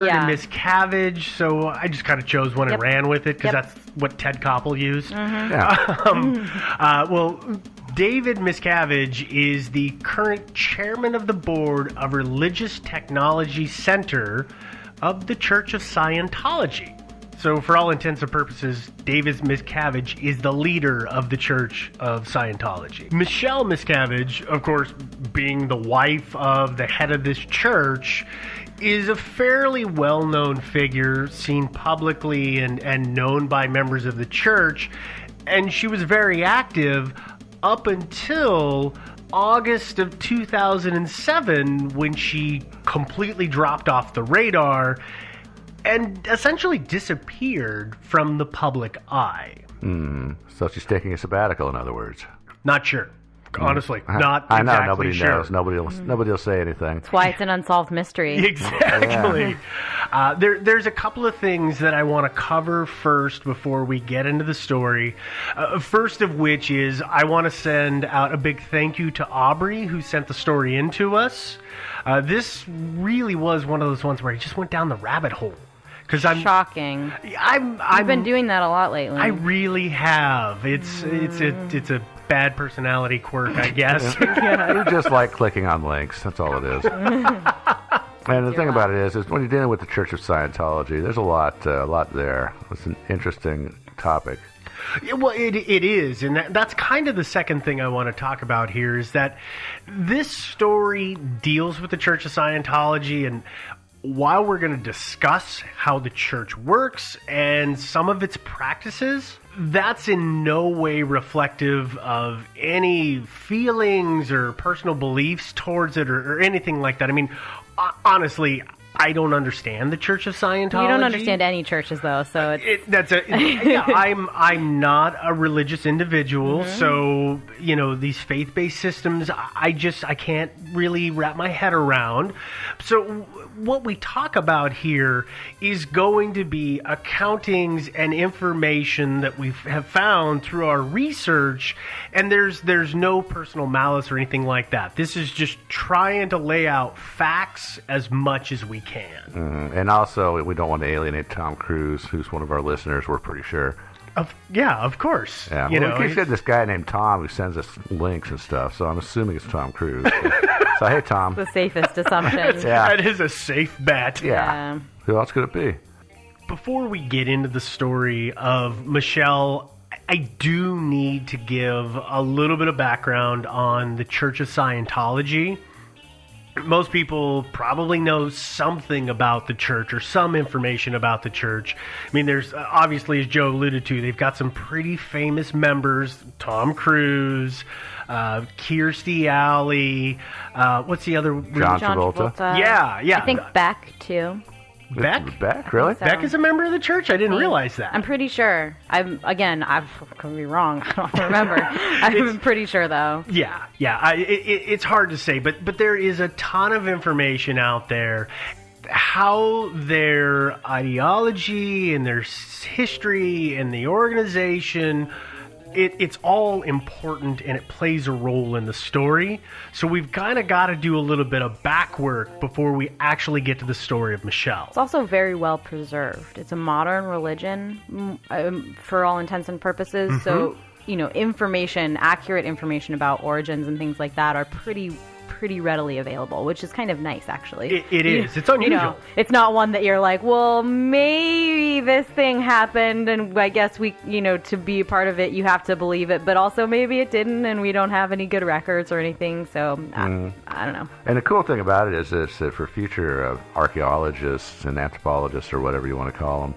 Yeah. and Miscavige, so I just kind of chose one and ran with it because Yep. that's what Ted Koppel used. Yeah. Well, David Miscavige is the current chairman of the board of Religious Technology Center of the Church of Scientology. So, for all intents and purposes, David Miscavige is the leader of the Church of Scientology. Michelle Miscavige, of course, being the wife of the head of this church, is a fairly well-known figure, seen publicly and known by members of the church, and she was very active up until August of 2007 when she completely dropped off the radar and essentially disappeared from the public eye. So she's taking a sabbatical, in other words. Not sure. Honestly, not I know, exactly nobody sure. knows. Nobody will say anything. That's why it's an unsolved mystery. Exactly. There's a couple of things that I want to cover first before we get into the story. First of which is I want to send out a big thank you to Aubrey, who sent the story in to us. This really was one of those ones where I just went down the rabbit hole. Because Shocking. I've been doing that a lot lately. I really have. It's a bad personality quirk, I guess. You just like clicking on links. That's all it is. And the thing about it is when you're dealing with the Church of Scientology, there's a lot there. It's an interesting topic. Yeah, well, it is, and that's kind of the second thing I want to talk about here is that this story deals with the Church of Scientology, and while we're going to discuss how the church works and some of its practices, that's in no way reflective of any feelings or personal beliefs towards it or anything like that. I mean, honestly, I don't understand the Church of Scientology. You don't understand any churches, though, so it's... I'm not a religious individual, so, these faith-based systems, I can't really wrap my head around. So what we talk about here is going to be accountings and information that we have found through our research, and there's no personal malice or anything like that. This is just trying to lay out facts as much as we can. And also, we don't want to alienate Tom Cruise, who's one of our listeners, we're pretty sure. Of course. Yeah. We keep getting this guy named Tom who sends us links and stuff, so I'm assuming it's Tom Cruise. So, hey, Tom. the safest assumption. Yeah. That is a safe bet. Yeah. Who else could it be? Before we get into the story of Michelle, I do need to give a little bit of background on the Church of Scientology. Most people probably know something about the church or some information about the church. I mean, there's obviously, as Joe alluded to, they've got some pretty famous members. Tom Cruise, Kirstie Alley, what's the other? John Travolta. Yeah. I think Beck, too. Beck? Really? So. Beck is a member of the church? I didn't realize that. I'm pretty sure. I could be wrong. I don't remember. I'm pretty sure, though. Yeah. It's hard to say, but there is a ton of information out there. How their ideology and their history and the organization, it's all important and it plays a role in the story. So we've kind of got to do a little bit of back work before we actually get to the story of Michelle. It's also very well preserved. It's a modern religion for all intents and purposes. So, accurate information about origins and things like that are pretty readily available, which is kind of nice, actually. It is. It's unusual. It's not one that you're like, well, maybe this thing happened, and I guess we, to be a part of it, you have to believe it, but also maybe it didn't, and we don't have any good records or anything, so I don't know. And the cool thing about it is that for future archaeologists and anthropologists, or whatever you want to call them,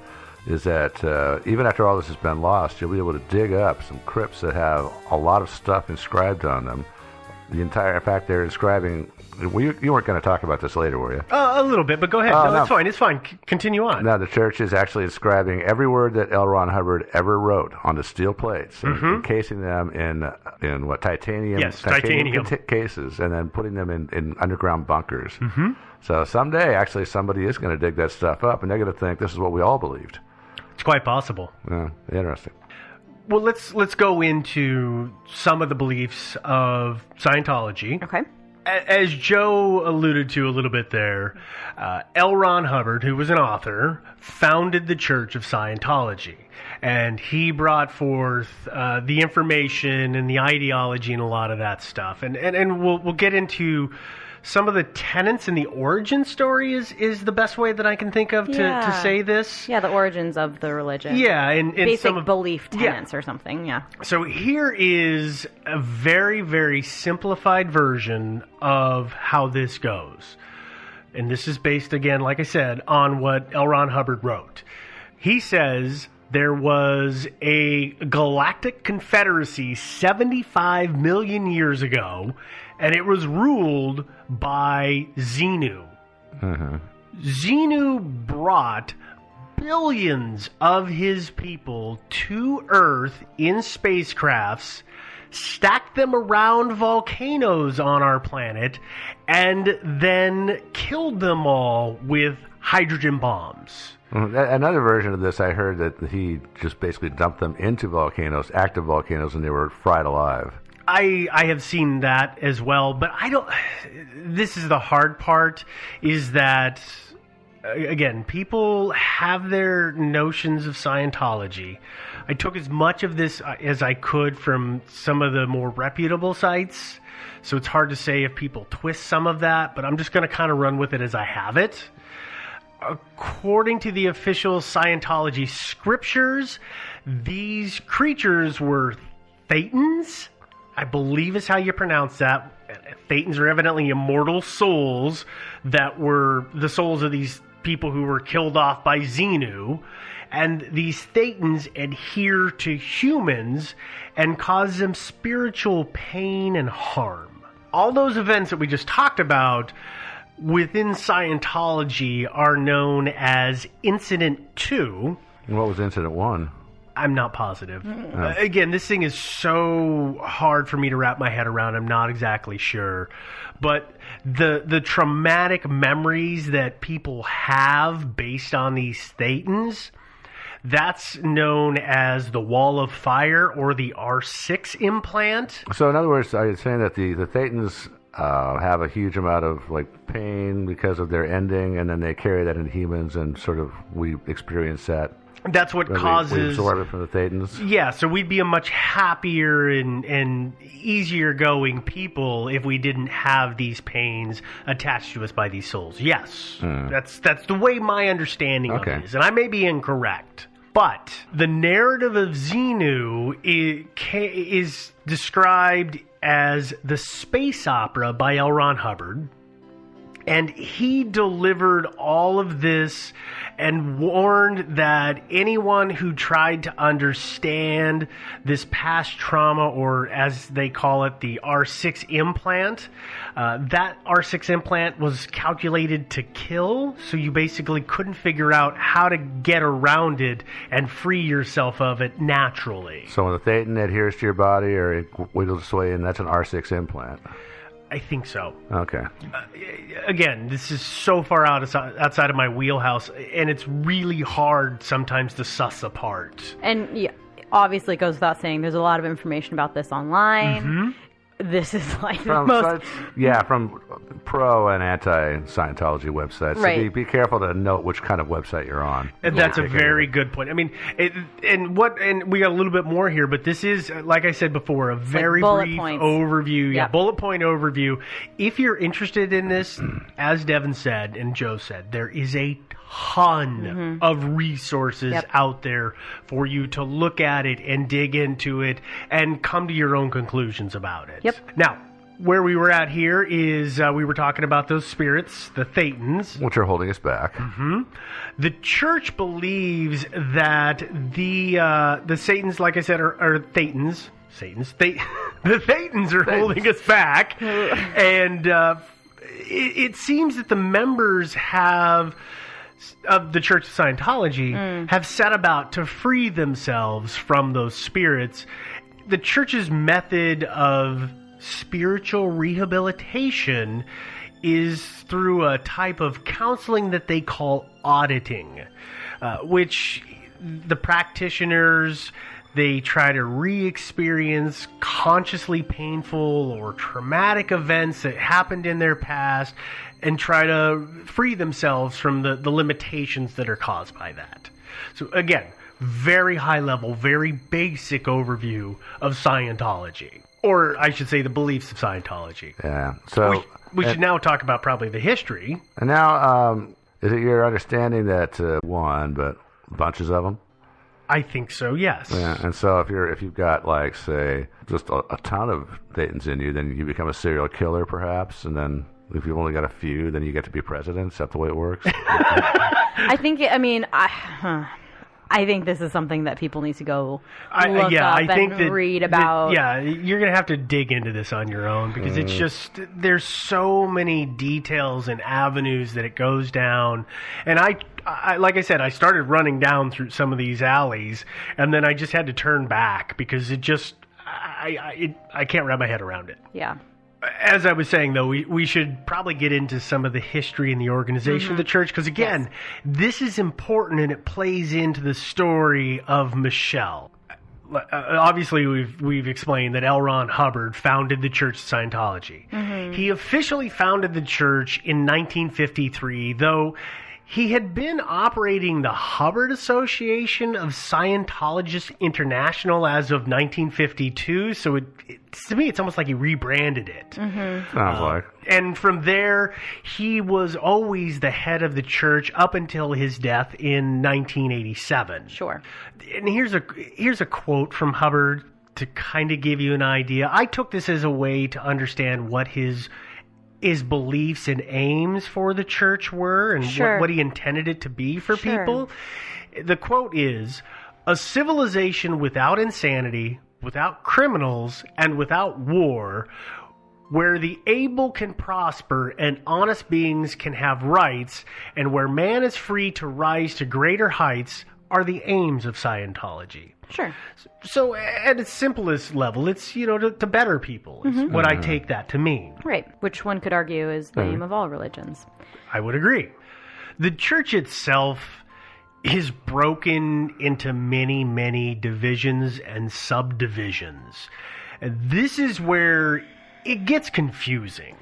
is that even after all this has been lost, you'll be able to dig up some crypts that have a lot of stuff inscribed on them. In fact, they're inscribing. You weren't going to talk about this later, were you? A little bit, but go ahead. No, it's fine. It's fine. Continue on. Now, the church is actually inscribing every word that L. Ron Hubbard ever wrote onto steel plates, and encasing them in what, titanium? Yes, titanium. Cases, and then putting them in underground bunkers. Mm-hmm. So someday, actually, somebody is going to dig that stuff up, and they're going to think this is what we all believed. It's quite possible. Yeah, interesting. Well, let's go into some of the beliefs of Scientology. Okay. as Joe alluded to a little bit there, L. Ron Hubbard, who was an author, founded the Church of Scientology. And he brought forth the information and the ideology and a lot of that stuff. And we'll get into some of the tenets and the origin story is the best way that I can think of to say this. Yeah, the origins of the religion. Yeah, and basic some of, belief tenets or something, yeah. So here is a very, very simplified version of how this goes. And this is based, again, like I said, on what L. Ron Hubbard wrote. He says there was a galactic confederacy 75 million years ago, and it was ruled by Xenu. Mm-hmm. Xenu brought billions of his people to Earth in spacecrafts, stacked them around volcanoes on our planet, and then killed them all with hydrogen bombs. Another version of this, I heard that he just basically dumped them into volcanoes, active volcanoes, and they were fried alive. I have seen that as well, but I don't. This is the hard part, is that, again, people have their notions of Scientology. I took as much of this as I could from some of the more reputable sites, so it's hard to say if people twist some of that, but I'm just going to kind of run with it as I have it. According to the official Scientology scriptures, these creatures were Thetans, I believe is how you pronounce that. Thetans are evidently immortal souls that were the souls of these people who were killed off by Xenu. And these Thetans adhere to humans and cause them spiritual pain and harm. All those events that we just talked about within Scientology are known as Incident 2. What was Incident 1? I'm not positive. Again, this thing is so hard for me to wrap my head around. I'm not exactly sure. But the traumatic memories that people have based on these Thetans, that's known as the Wall of Fire or the R6 implant. So in other words, are you saying that the Thetans have a huge amount of pain because of their ending, and then they carry that into humans, and sort of we experience that? That's what causes... We absorb it from the Thetans? Yeah, so we'd be a much happier and easier going people if we didn't have these pains attached to us by these souls. Yes, that's the way my understanding of it is, and I may be incorrect. But the narrative of Xenu is described as the space opera by L. Ron Hubbard, and he delivered all of this and warned that anyone who tried to understand this past trauma, or as they call it, the R6 implant, that R6 implant was calculated to kill, so you basically couldn't figure out how to get around it and free yourself of it naturally. So when the Thetan adheres to your body or it wiggles its way in, that's an R6 implant? I think so. Okay. Again, this is so far outside of my wheelhouse, and it's really hard sometimes to suss apart. And yeah, obviously it goes without saying, there's a lot of information about this online. Mm-hmm. This is like from the most... from pro and anti-Scientology websites. Right. So be careful to note which kind of website you're on. And that's a very good point. I mean, and we got a little bit more here, but this is, like I said before, a very brief overview. Yeah, bullet point overview. If you're interested in this, as Devin said and Joe said, there is a ton of resources out there for you to look at it and dig into it and come to your own conclusions about it. Yep. Now, where we were at here is we were talking about those spirits, the Thetans, which are holding us back. Mm-hmm. The church believes that the Satans, like I said, are Thetans. The Thetans are holding us back, and it seems that the members of the Church of Scientology have set about to free themselves from those spirits. The church's method of spiritual rehabilitation is through a type of counseling that they call auditing, which the practitioners They try to re-experience consciously painful or traumatic events that happened in their past and try to free themselves from the limitations that are caused by that. So again, very high level, very basic overview of Scientology. Or I should say the beliefs of Scientology. Yeah. So we should now talk about probably the history. And now, is it your understanding that one, but bunches of them? I think so, yes. Yeah, and so if you've got, like, say, just a ton of Thetans in you, then you become a serial killer, perhaps, and then if you've only got a few, then you get to be president. Is that the way it works? I think, I think this is something that people need to go look up and read about. You're going to have to dig into this on your own because it's just, there's so many details and avenues that it goes down. And I like I said, I started running down through some of these alleys and then I just had to turn back because it just, I can't wrap my head around it. Yeah. As I was saying, though, we should probably get into some of the history and the organization of the church, because, again, this is important and it plays into the story of Michelle. Obviously, we've explained that L. Ron Hubbard founded the Church of Scientology. He officially founded the church in 1953, though he had been operating the Hubbard Association of Scientologists International as of 1952, so to me, it's almost like he rebranded it. Sounds like. And from there, he was always the head of the church up until his death in 1987. Sure. And here's a quote from Hubbard to kind of give you an idea. I took this as a way to understand what his beliefs and aims for the church were and what he intended it to be for people. The quote is, "A civilization without insanity, without criminals, and without war, where the able can prosper and honest beings can have rights, and where man is free to rise to greater heights, are the aims of Scientology." Sure. So at its simplest level, it's, to better people is what I take that to mean. Right. Which one could argue is the aim of all religions. I would agree. The church itself is broken into many, many divisions and subdivisions. And this is where it gets confusing.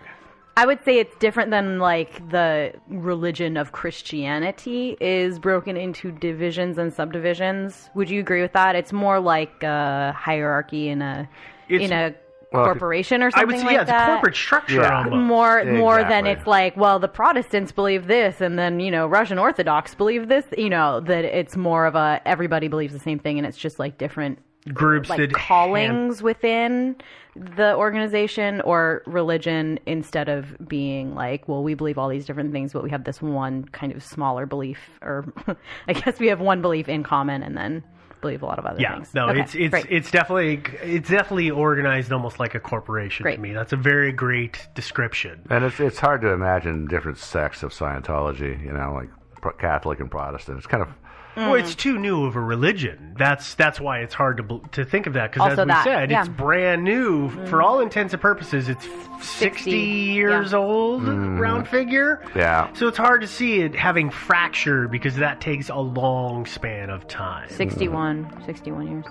I would say it's different than, like, the religion of Christianity is broken into divisions and subdivisions. Would you agree with that? It's more like a hierarchy in a corporation or something like that. I would say, it's corporate structure almost. More than it's like, well, the Protestants believe this, and then, Russian Orthodox believe this, that it's more of a, everybody believes the same thing, and it's just, like, different groups like callings within the organization or religion, instead of being like, well, we believe all these different things, but we have this one kind of smaller belief, or I guess we have one belief in common and then believe a lot of other things. It's definitely organized almost like a corporation to me. That's a very great description. And it's hard to imagine different sects of Scientology, like Catholic and Protestant. It's kind of Well, it's too new of a religion. That's why it's hard to think of that. Because as we said, it's brand new. For all intents and purposes, it's 60 years old, round figure. Yeah. So it's hard to see it having fracture because that takes a long span of time. 61 years.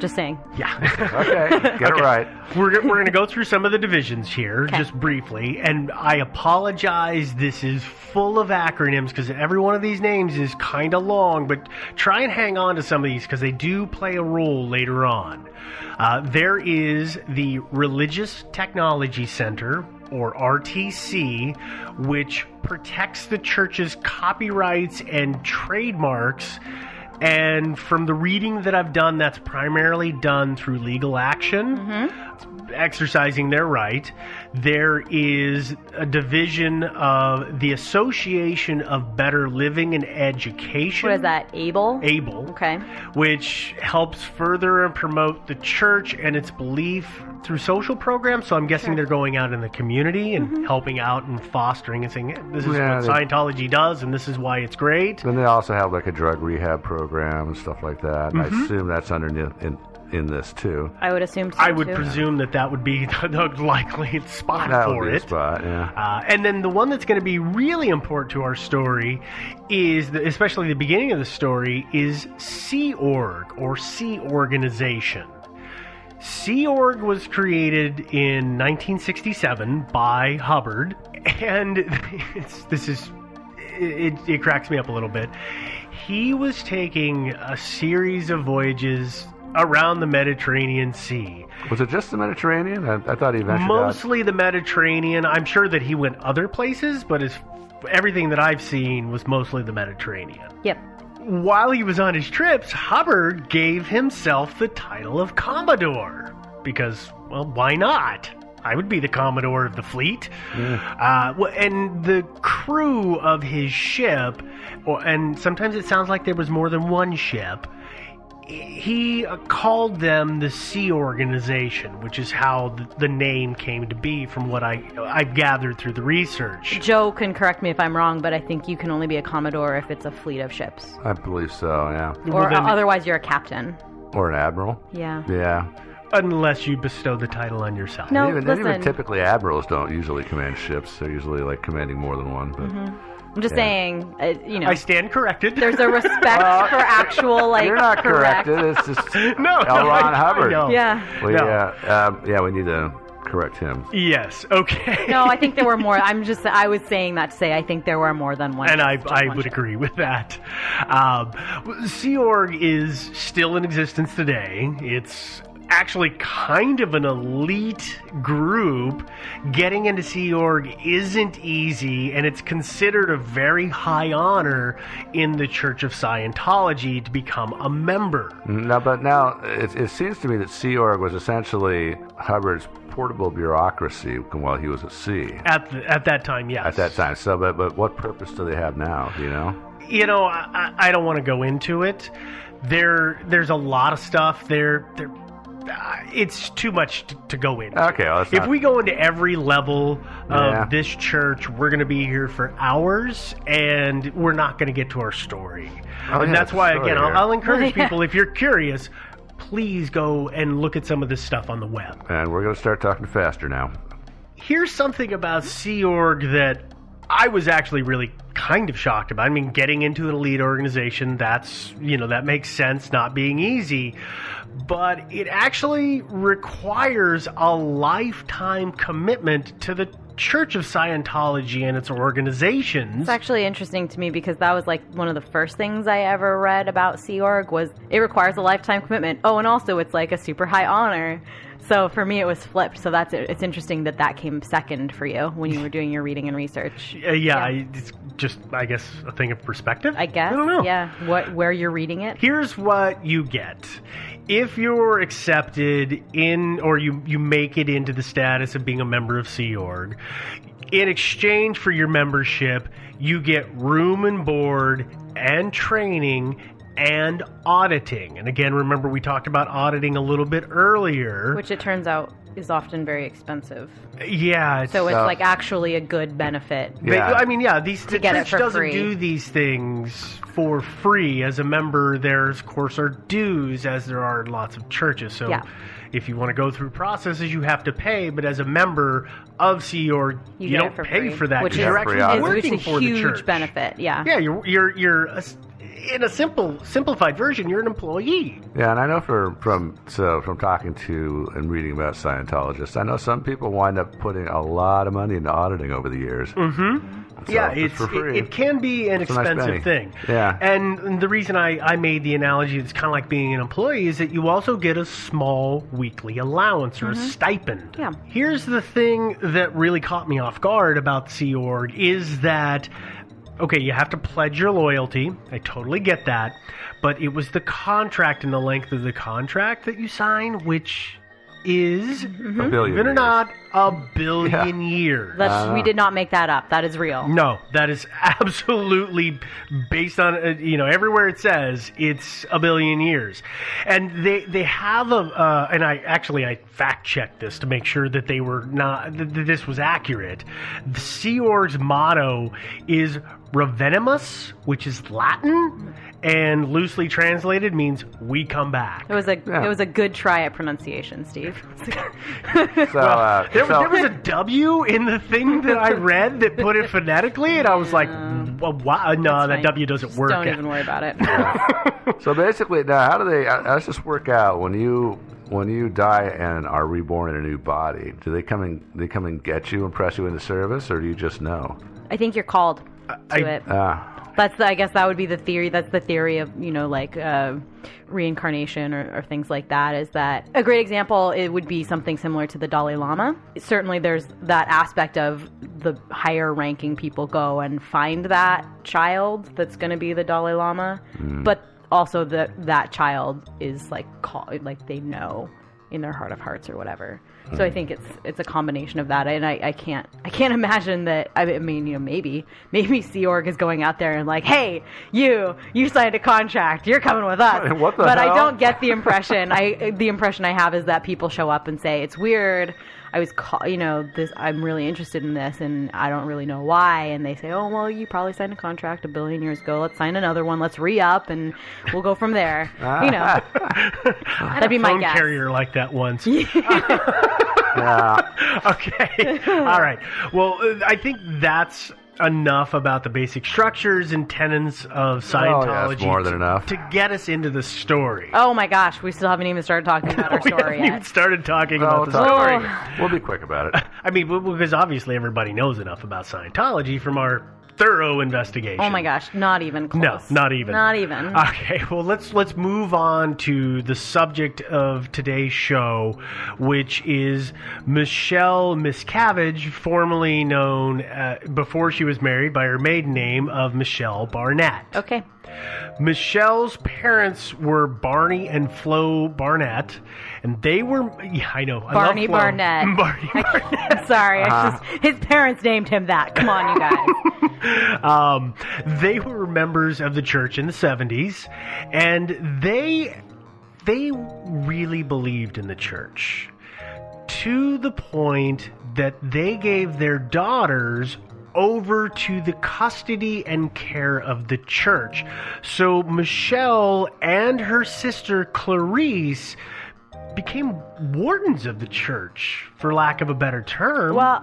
Just saying. Yeah. Okay, get it right. We're going to go through some of the divisions here, just briefly. And I apologize, this is full of acronyms because every one of these names is kind of long, but try and hang on to some of these because they do play a role later on. There is the Religious Technology Center, or RTC, which protects the church's copyrights and trademarks. And from the reading that I've done, that's primarily done through legal action, exercising their right. There is a division of the Association of Better Living and Education. What is that, ABLE? ABLE. Okay. Which helps further and promote the church and its belief through social programs. So I'm guessing they're going out in the community and helping out and fostering and saying, this is what Scientology does and this is why it's great. Then they also have like a drug rehab program and stuff like that. And I assume that's underneath in this too. I would assume so, I would too. presume that would be the likely spot That for would be it. a spot, yeah. And then the one that's going to be really important to our story is, especially the beginning of the story, is Sea Org, or Sea Organization. Sea Org was created in 1967 by Hubbard, and it cracks me up a little bit. He was taking a series of voyages around the Mediterranean Sea. Was it just the Mediterranean? I thought he ventured Mostly the Mediterranean. I'm sure that he went other places, but everything that I've seen was mostly the Mediterranean. Yep. While he was on his trips, Hubbard gave himself the title of Commodore. Because, well, why not? I would be the Commodore of the fleet. And the crew of his ship, and sometimes it sounds like there was more than one ship, he called them the Sea Organization, which is how the name came to be from what I've gathered through the research. Joe can correct me if I'm wrong, but I think you can only be a Commodore if it's a fleet of ships. I believe so, yeah. Or then- otherwise you're a captain. Or an admiral. Yeah. Yeah. Unless you bestow the title on yourself. No, even listen. typically admirals don't usually command ships. They're usually like commanding more than one. But I'm just saying, I stand corrected. there's a respect for actual, like, you're not correct. corrected. It's just No, L. Ron I Hubbard. know. Yeah. We need to correct him. Yes, okay. No, I think there were more. I was saying that to say I think there were more than one. And ship, I just one would ship. agree with that. Sea Org is still in existence today. It's actually kind of an elite group. Getting into Sea Org isn't easy, and it's considered a very high honor in the Church of Scientology to become a member. Now it seems to me that Sea Org was essentially Hubbard's portable bureaucracy while he was at sea. At that time, yes. At that time. So, but what purpose do they have now? Do you know? You know, I don't want to go into it. There's a lot of stuff there. It's too much to go into. Okay, well, If we go into every level Yeah. of this church, we're going to be here for hours, and we're not going to get to our story. Oh, And yeah, that's the why, story again, here. I'll encourage people, if you're curious, please go and look at some of this stuff on the web. And we're going to start talking faster now. Here's something about Sea Org that I was actually really kind of shocked about. I mean, getting into an elite organization, that makes sense, not being easy. But it actually requires a lifetime commitment to the Church of Scientology and its organizations. It's actually interesting to me because that was like one of the first things I ever read about Sea Org was it requires a lifetime commitment. Oh, and also it's like a super high honor. So for me, it was flipped. So it's interesting that came second for you when you were doing your reading and research. It's just, I guess, a thing of perspective. I guess. I don't know. Yeah. Where you're reading it. Here's what you get. If you're accepted in, or you make it into the status of being a member of Sea Org, in exchange for your membership, you get room and board and training and auditing. And again, remember we talked about auditing a little bit earlier. Which it turns out is often very expensive. Yeah. So it's like actually a good benefit. Yeah. The get it church for doesn't free. do these things for free. As a member, there's, of course, are dues, as there are in lots of churches. So Yeah. if you want to go through processes, you have to pay. But as a member of Sea Org, you get don't it for pay free, for that which because you're free actually audit. working It's a for the huge church. benefit. Yeah. Yeah, you're in a simplified version, you're an employee. Yeah, and I know from talking to and reading about Scientologists, I know some people wind up putting a lot of money into auditing over the years. Mm-hmm. It's for free. it can be an It's a nice penny. expensive thing. Yeah. And the reason I made the analogy it's kind of like being an employee is that you also get a small weekly allowance or a stipend. Yeah. Here's the thing that really caught me off guard about Sea Org is that, okay, you have to pledge your loyalty. I totally get that. But it was the contract and the length of the contract that you sign, which is, A billion believe it or years. not, a billion years. We did not make that up. That is real. No, that is absolutely based on, everywhere it says it's a billion years. And they have and I fact checked this to make sure that they were not, that this was accurate. The Sea Org's motto is Revenimus, which is Latin, and loosely translated means "we come back." It was a good try at pronunciation, Steve. There was a W in the thing that I read that put it phonetically, and I was like, well, wow, no, that W doesn't work. Don't even worry about it. So basically, now how does this work out when you die and are reborn in a new body? Do they come and get you and press you into service, or do you just know? I think you're called to it. I guess that would be the theory. That's the theory of, reincarnation or things like that. Is that a great example? It would be something similar to the Dalai Lama. Certainly there's that aspect of the higher ranking people go and find that child that's going to be the Dalai Lama. But also that child is like they know in their heart of hearts or whatever. So I think it's a combination of that, and I can't imagine that. I mean, maybe Sea Org is going out there and like, hey, you signed a contract, you're coming with us. What the but hell? I don't get the impression. The impression I have is that people show up and say it's weird. I was, I'm really interested in this, and I don't really know why. And they say, oh, well, you probably signed a contract 1 billion years ago. Let's sign another one. Let's re-up, and we'll go from there. That'd be my guess. Phone carrier like that once. Yeah. Okay. All right. Well, I think that's enough about the basic structures and tenets of Scientology. That's more than enough to get us into the story. Oh my gosh, we still haven't even started talking about our story We haven't yet. even started talking about the story. We'll be quick about it. I mean, because obviously everybody knows enough about Scientology from our thorough investigation. Oh my gosh, not even close. No, not even. Not even. Okay, well, let's move on to the subject of today's show, which is Michelle Miscavige, formerly known before she was married by her maiden name of Michelle Barnett. Okay. Michelle's parents were Barney and Flo Barnett, and they were, I know, I Barney love Flo. Barnett. Barney Barnett. I'm sorry, his parents named him that. Come on, you guys. They were members of the church in the 70s, and they really believed in the church to the point that they gave their daughters over to the custody and care of the church. So Michelle and her sister Clarice became wardens of the church, for lack of a better term. Well,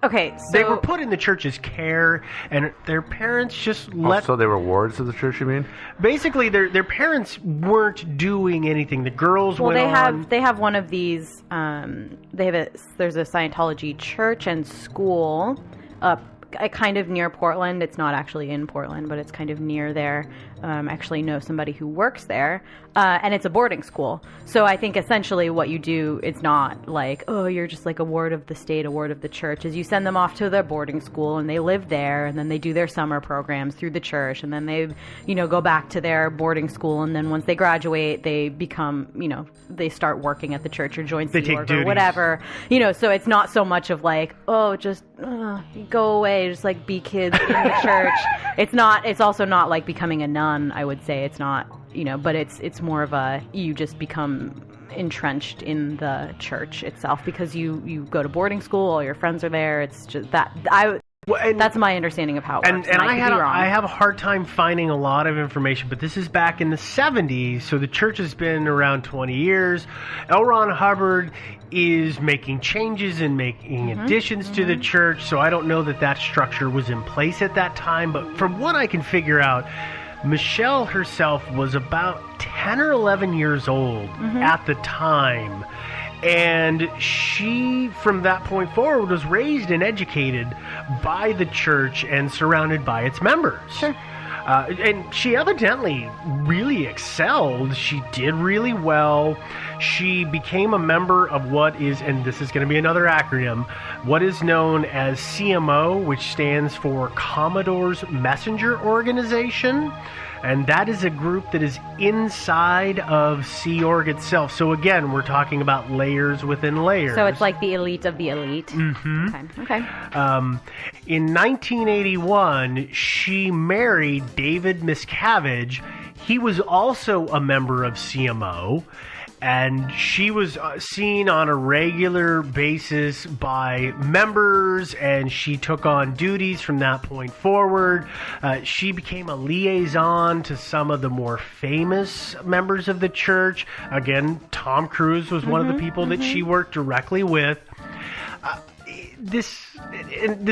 okay, so... They were put in the church's care, and their parents just let... So they were wards of the church, you mean? Basically, their parents weren't doing anything. The girls went on... They have one of these... There's a Scientology church and school up kind of near Portland. It's not actually in Portland, but it's kind of near there. I actually know somebody who works there, and it's a boarding school. So I think essentially what you do, it's not like, oh, you're just like a ward of the state, a ward of the church, is you send them off to their boarding school, and they live there, and then they do their summer programs through the church, and then they, go back to their boarding school, and then once they graduate, they become, they start working at the church or join Sea Org or whatever. So it's not so much of like, oh, just go away, just like be kids in the church. It's also not like becoming a nun, I would say. It's not, but it's more of a, you just become entrenched in the church itself because you go to boarding school, all your friends are there. It's just that that's my understanding of how it works. And I have a hard time finding a lot of information, but this is back in the 70s, so the church has been around 20 years. L. Ron Hubbard is making changes and making additions to the church, so I don't know that structure was in place at that time, but from what I can figure out, Michelle herself was about 10 or 11 years old at the time. And she, from that point forward, was raised and educated by the church and surrounded by its members. Sure. And she evidently really excelled. She did really well. She became a member of what is, and this is going to be another acronym, what is known as CMO, which stands for Commodore's Messenger Organization. And that is a group that is inside of Sea Org itself. So again, we're talking about layers within layers. So it's like the elite of the elite. Mm-hmm. Okay. In 1981, she married David Miscavige. He was also a member of CMO. and she was seen on a regular basis by members, and she took on duties from that point forward. She became a liaison to some of the more famous members of the church. Again, Tom Cruise was one of the people that she worked directly with. This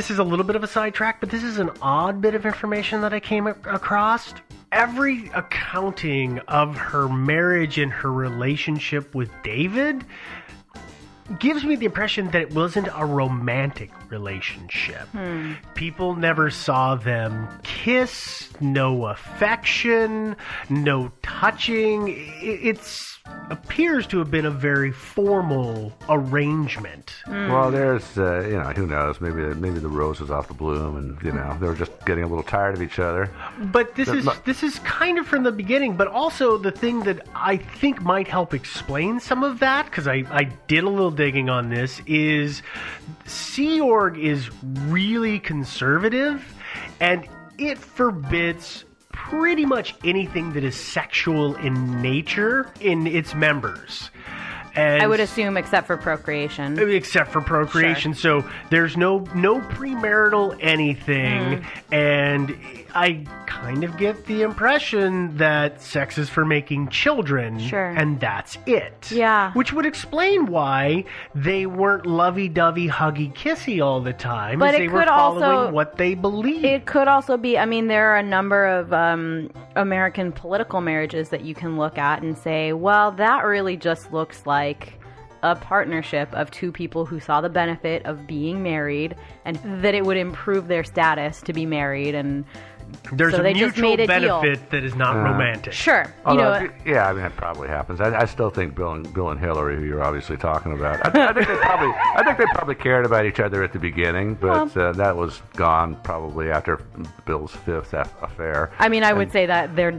is a little bit of a sidetrack, but this is an odd bit of information that I came across. Every accounting of her marriage and her relationship with David gives me the impression that it wasn't a romantic relationship. People never saw them kiss, no affection, no touching. It appears to have been a very formal arrangement. Well, there's, who knows? Maybe the rose was off the bloom, and they were just getting a little tired of each other. But this is kind of from the beginning. But also the thing that I think might help explain some of that, because I did a little digging on this, is Sea Org is really conservative, and it forbids pretty much anything that is sexual in nature in its members. And I would assume except for procreation. Except for procreation. Sure. So there's no premarital anything. And I kind of get the impression that sex is for making children. Sure. And that's it. Yeah. Which would explain why they weren't lovey-dovey, huggy-kissy all the time. But as they were following what they believed. It could also be, there are a number of American political marriages that you can look at and say, well, that really just looks like a partnership of two people who saw the benefit of being married and that it would improve their status to be married, and there's so a they just mutual made a benefit that is not romantic. Sure. That probably happens. I still think Bill and Hillary, who you're obviously talking about, I think they probably cared about each other at the beginning, but that was gone probably after Bill's fifth affair. I would say that they're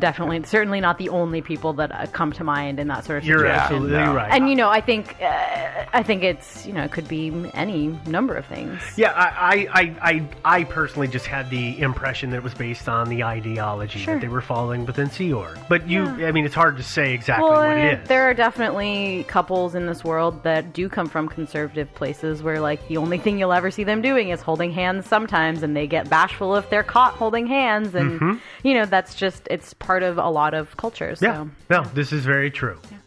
certainly not the only people that come to mind in that sort of situation. You're absolutely right. And I think it's it could be any number of things. Yeah, I personally just had the impression that it was based on the ideology that they were following within Sea Org. But it's hard to say exactly what it is. There are definitely couples in this world that do come from conservative places where, the only thing you'll ever see them doing is holding hands sometimes, and they get bashful if they're caught holding hands, and, that's just, it's part of a lot of cultures. Yeah, so. No, this is very true. Yeah.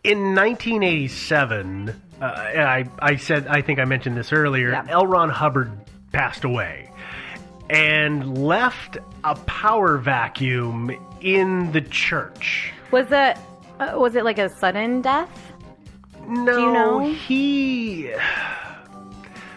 In 1987, I think I mentioned this earlier, L. Ron Hubbard passed away and left a power vacuum in the church. Was it like a sudden death? No, do you know?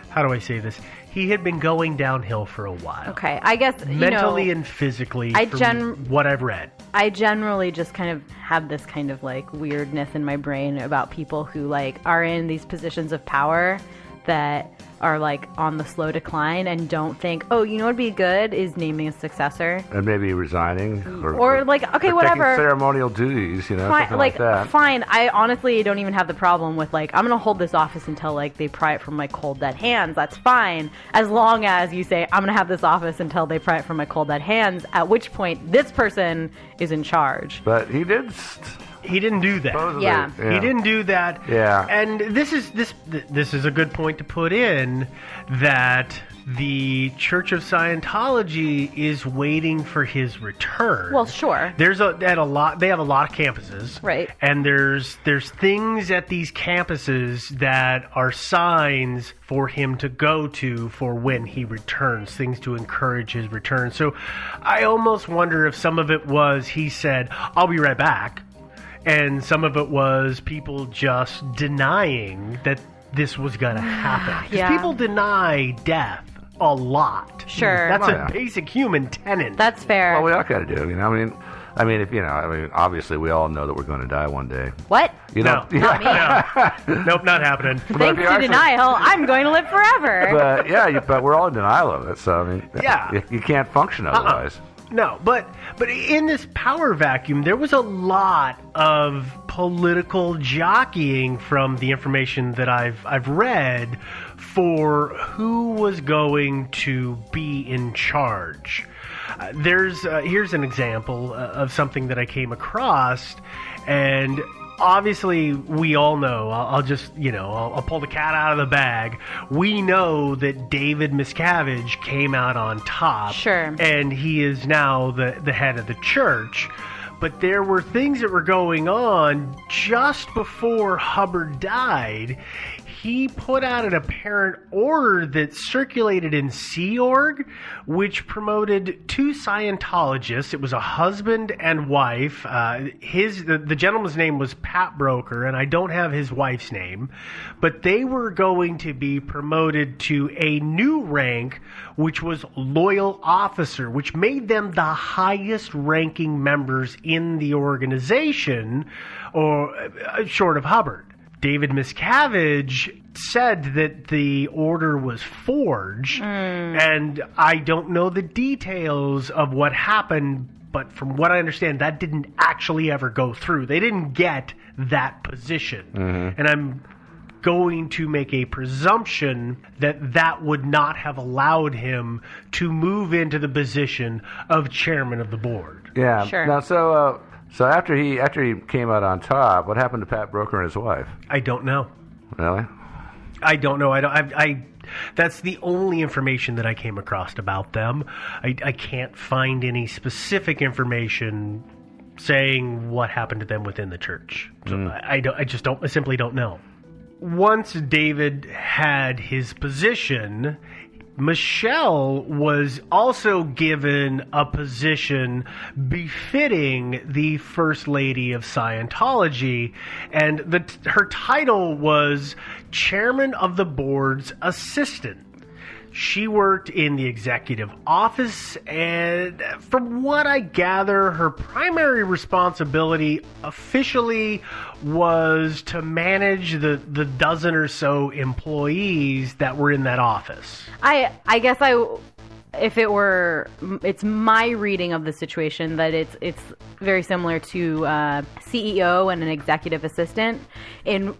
How do I say this? He had been going downhill for a while. Okay, I guess mentally and physically. From what I've read, I generally just kind of have this kind of weirdness in my brain about people who are in these positions of power that are on the slow decline and don't think, oh, what'd be good is naming a successor and maybe resigning or okay, whatever, taking ceremonial duties, fine, something like that. Fine. I honestly don't even have the problem with I'm gonna hold this office until they pry it from my cold dead hands. That's fine, as long as you say I'm gonna have this office until they pry it from my cold dead hands, at which point this person is in charge. But he did. He didn't do that. Supposedly, yeah, he didn't do that. Yeah, and this is a good point to put in, that the Church of Scientology is waiting for his return. Well, sure. They have a lot of campuses, right? And there's things at these campuses that are signs for him to go to for when he returns, things to encourage his return. So I almost wonder if some of it was he said, "I'll be right back," and some of it was people just denying that this was going to happen. Because people deny death a lot. Sure. That's a basic human tenet. That's fair. Well, we all got to do. Obviously, we all know that we're going to die one day. What? No. Nope, not happening. Thanks to denial, I'm going to live forever. But but we're all in denial of it. So you can't function otherwise. No, but in this power vacuum, there was a lot of political jockeying from the information that I've read for who was going to be in charge. Here's an example of something that I came across, and obviously, we all know, I'll just, I'll pull the cat out of the bag. We know that David Miscavige came out on top. Sure. And he is now the head of the church. But there were things that were going on just before Hubbard died. He put out an apparent order that circulated in Sea Org, which promoted two Scientologists. It was a husband and wife. The gentleman's name was Pat Broker, and I don't have his wife's name. But they were going to be promoted to a new rank, which was loyal officer, which made them the highest ranking members in the organization, or short of Hubbard. David Miscavige said that the order was forged, and I don't know the details of what happened, but from what I understand, that didn't actually ever go through. They didn't get that position. And I'm going to make a presumption that would not have allowed him to move into the position of chairman of the board. Yeah. Sure. Now, so after he came out on top, what happened to Pat Broker and his wife? I don't know. Really? I don't know. That's the only information that I came across about them. I can't find any specific information saying what happened to them within the church. So I simply don't know. Once David had his position, Michelle was also given a position befitting the First Lady of Scientology, and her title was Chairman of the Board's Assistant. She worked in the executive office, and from what I gather, her primary responsibility officially was to manage the dozen or so employees that were in that office. I guess it's my reading of the situation that it's very similar to CEO and an executive assistant. In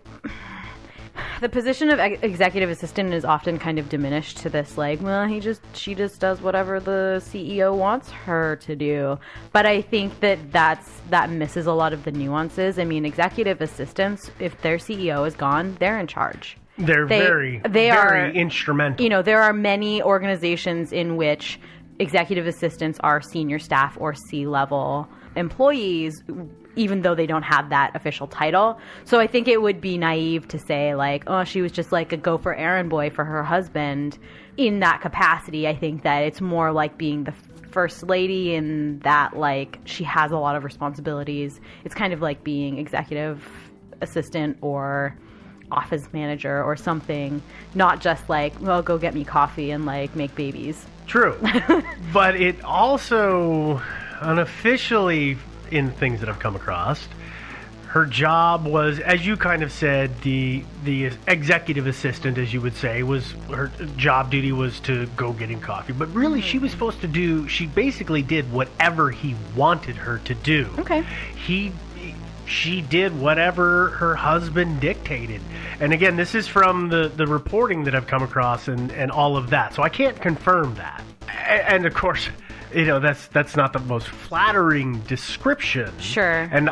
the position of executive assistant is often kind of diminished to this, like, well, she just does whatever the CEO wants her to do. But I think that misses a lot of the nuances. I mean, executive assistants, if their CEO is gone, they're in charge. They're very instrumental. There are many organizations in which executive assistants are senior staff or C-level employees, even though they don't have that official title. So I think it would be naive to say, like, oh, she was just like a gopher errand boy for her husband in that capacity. I think that it's more like being the First Lady in that, like, she has a lot of responsibilities. It's kind of like being executive assistant or office manager or something, not just like, well, go get me coffee and, like, make babies. True. But it also, unofficially, in things that I've come across, her job was, as you kind of said, the executive assistant, as you would say, was her job duty was to go get him coffee. But really, she was supposed to do, she basically did whatever he wanted her to do. Okay. She did whatever her husband dictated. And again, this is from the reporting that I've come across and all of that. So I can't confirm that. And of course, that's not the most flattering description. Sure. And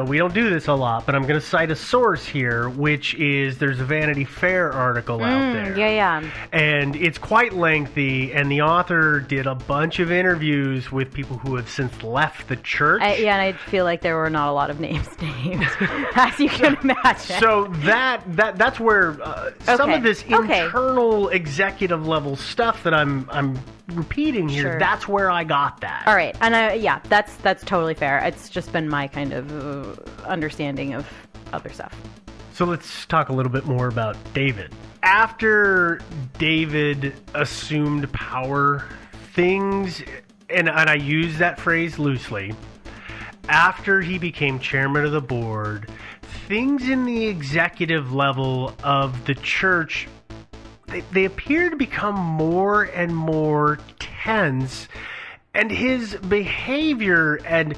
we don't do this a lot, but I'm going to cite a source here, which is there's a Vanity Fair article out there. Yeah. And it's quite lengthy, and the author did a bunch of interviews with people who have since left the church. And I feel like there were not a lot of names named, as you can imagine. So that's where some of this internal executive level stuff that I'm repeating here, Sure. That's where I got that. All right, and that's totally fair. It's just been my kind of understanding of other stuff. So let's talk a little bit more about David. After David assumed power, things, and I use that phrase loosely, after he became chairman of the board, things in the executive level of the church, they appear to become more and more tense, and his behavior and